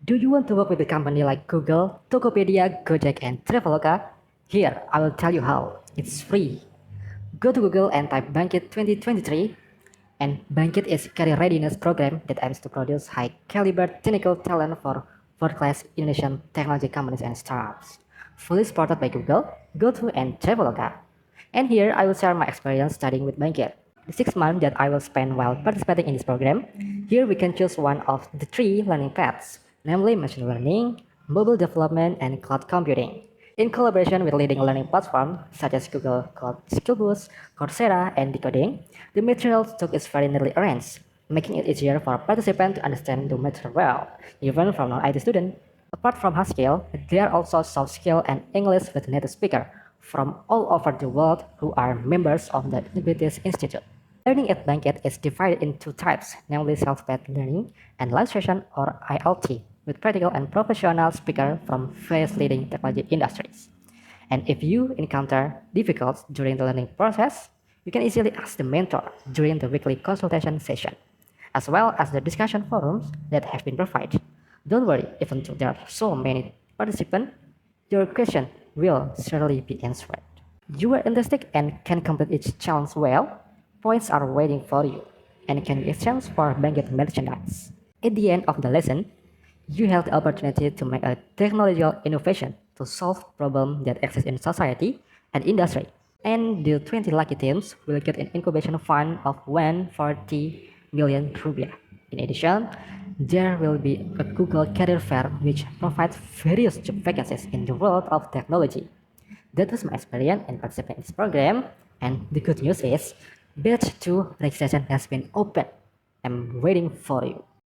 Do you want to work with a company like Google, Tokopedia, Gojek, and Traveloka? Here, I will tell you how. It's free. Go to Google and type Bangkit 2023, and Bangkit is a career readiness program that aims to produce high caliber technical talent for world-class Indonesian technology companies and startups. Fully supported by Google, GOTO, and Traveloka. And here I will share my experience studying with Bangkit. The 6 months that I will spend while participating in this program, here we can choose one of the three learning paths, namely machine learning, mobile development, and cloud computing. In collaboration with leading learning platforms such as Google Cloud Skillboost, Coursera, and Decoding, the material stock is very neatly arranged, making it easier for participants to understand the material well, even from non-IT students. Apart from hard skill, there are also soft skill and English with native speaker from all over the world who are members of the British Institute. Learning at Bangkit is divided into two types, namely self-paced learning and live session or ILT, with practical and professional speakers from various leading technology industries. And if you encounter difficulties during the learning process, you can easily ask the mentor during the weekly consultation session, as well as the discussion forums that have been provided. Don't worry, even though there are so many participants, your question will surely be answered. You are enthusiastic and can complete each challenge well. Points are waiting for you and can be exchanged for Bangkit merchandise. At the end of the lesson, you have the opportunity to make a technological innovation to solve problems that exist in society and industry. And the 20 lucky teams will get an incubation fund of 140 million rupiah. In addition, there will be a Google Career Fair which provides various job vacancies in the world of technology. That was my experience in participating in this program, and the good news is batch 2 registration has been open. I'm waiting for you.